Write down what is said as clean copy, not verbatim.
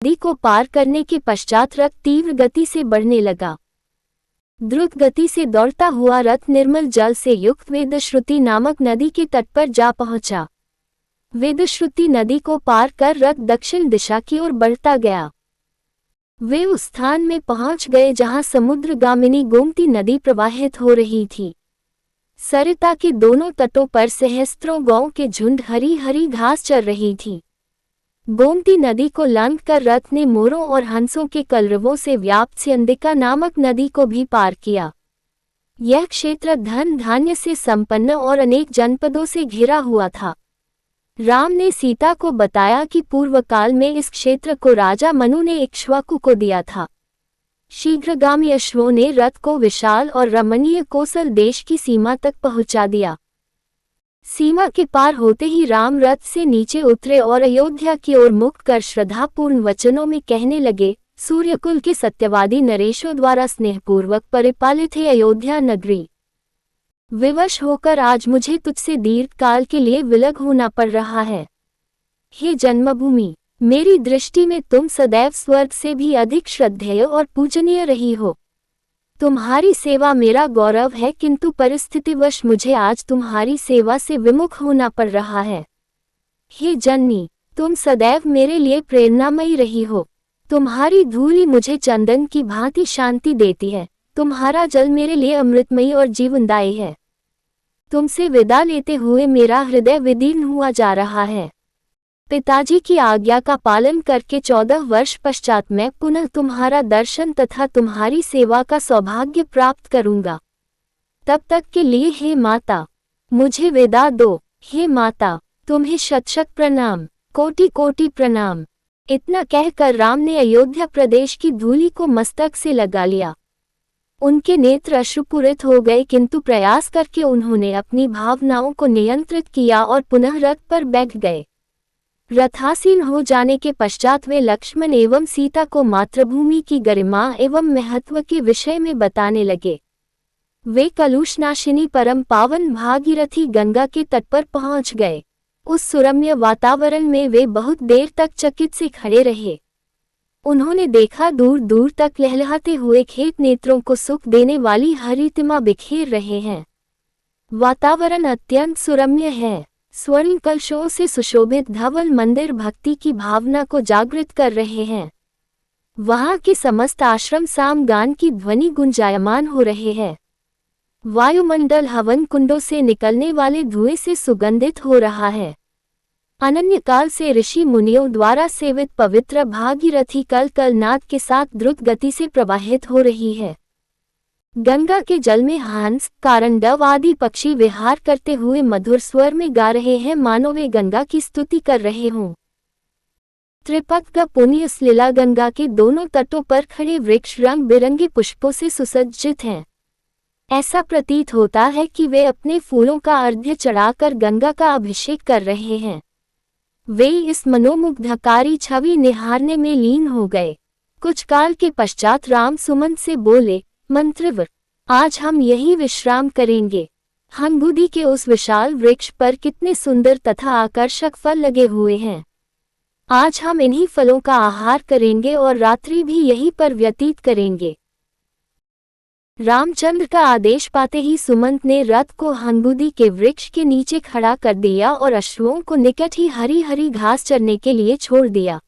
नदी को पार करने के पश्चात रथ तीव्र गति से बढ़ने लगा। द्रुत गति से दौड़ता हुआ रथ निर्मल जल से युक्त वेदश्रुति नामक नदी के तट पर जा पहुंचा। वेदश्रुति नदी को पार कर रथ दक्षिण दिशा की ओर बढ़ता गया। वे उस स्थान में पहुंच गए जहां समुद्रगामिनी गोमती नदी प्रवाहित हो रही थी। सरिता के दोनों तटों पर सहस्त्रों गौओं के झुंड हरी हरी घास चर रही थी। गोमती नदी को लांघ कर रथ ने मोरों और हंसों के कलरवों से व्याप्त स्यंदिका नामक नदी को भी पार किया। यह क्षेत्र धन धान्य से संपन्न और अनेक जनपदों से घिरा हुआ था। राम ने सीता को बताया कि पूर्व काल में इस क्षेत्र को राजा मनु ने इक्ष्वाकु को दिया था। शीघ्रगामी अश्वों ने रथ को विशाल और रमणीय कोसल देश की सीमा तक पहुंचा दिया। सीमा के पार होते ही राम रथ से नीचे उतरे और अयोध्या की ओर मुख कर श्रद्धापूर्ण वचनों में कहने लगे, सूर्यकुल के सत्यवादी नरेशों द्वारा स्नेहपूर्वक परिपालित है अयोध्या नगरी। विवश होकर आज मुझे तुझसे दीर्घ काल के लिए विलग होना पड़ रहा है। हे जन्मभूमि, मेरी दृष्टि में तुम सदैव स्वर्ग से भी अधिक श्रद्धेय और पूजनीय रही हो। तुम्हारी सेवा मेरा गौरव है, किंतु परिस्थितिवश मुझे आज तुम्हारी सेवा से विमुख होना पड़ रहा है। हे जननी, तुम सदैव मेरे लिए प्रेरणामयी रही हो। तुम्हारी धूलि मुझे चंदन की भांति शांति देती है। तुम्हारा जल मेरे लिए अमृतमयी और जीवनदायी है। तुमसे विदा लेते हुए मेरा हृदय विदीर्ण हुआ जा रहा है। पिताजी की आज्ञा का पालन करके 14 वर्ष पश्चात मैं पुनः तुम्हारा दर्शन तथा तुम्हारी सेवा का सौभाग्य प्राप्त करूंगा। तब तक के लिए हे माता, मुझे विदा दो। हे माता, तुम्हें शत शत प्रणाम, कोटि कोटि प्रणाम। इतना कहकर राम ने अयोध्या प्रदेश की धूलि को मस्तक से लगा लिया। उनके नेत्र अश्रुपूरित हो गए, किंतु प्रयास करके उन्होंने अपनी भावनाओं को नियंत्रित किया और पुनः रथ पर बैठ गए। रथासीन हो जाने के पश्चात वे लक्ष्मण एवं सीता को मातृभूमि की गरिमा एवं महत्व के विषय में बताने लगे। वे कलुषनाशिनी परम पावन भागीरथी गंगा के तट पर पहुंच गए। उस सुरम्य वातावरण में वे बहुत देर तक चकित से खड़े रहे। उन्होंने देखा दूर दूर तक लहलहाते हुए खेत नेत्रों को सुख देने वाली हरितिमा बिखेर रहे हैं। वातावरण अत्यंत सुरम्य है। स्वर्ण कलशों से सुशोभित धवल मंदिर भक्ति की भावना को जागृत कर रहे हैं। वहां के समस्त आश्रम सामगान की ध्वनि गुंजायमान हो रहे हैं। वायुमंडल हवन कुंडों से निकलने वाले धुएं से सुगंधित हो रहा है। अनन्य काल से ऋषि मुनियों द्वारा सेवित पवित्र भागीरथी कल कलनाद के साथ द्रुत गति से प्रवाहित हो रही है। गंगा के जल में हंस, कारंडव आदि पक्षी विहार करते हुए मधुर स्वर में गा रहे हैं, मानो वे गंगा की स्तुति कर रहे हों। त्रिपथ पुण्य स्लीला गंगा के दोनों तटों पर खड़े वृक्ष रंग बिरंगे पुष्पों से सुसज्जित हैं। ऐसा प्रतीत होता है कि वे अपने फूलों का अर्घ्य चढ़ाकर गंगा का अभिषेक कर रहे हैं। वे इस मनोमुग्धकारी छवि निहारने में लीन हो गए। कुछ काल के पश्चात राम सुमंत से बोले, मंत्रवर, आज हम यहीं विश्राम करेंगे। हंगुदी के उस विशाल वृक्ष पर कितने सुंदर तथा आकर्षक फल लगे हुए हैं। आज हम इन्हीं फलों का आहार करेंगे और रात्रि भी यहीं पर व्यतीत करेंगे। रामचंद्र का आदेश पाते ही सुमंत ने रथ को हंगुदी के वृक्ष के नीचे खड़ा कर दिया और अश्वों को निकट ही हरी हरी घास चरने के लिए छोड़ दिया।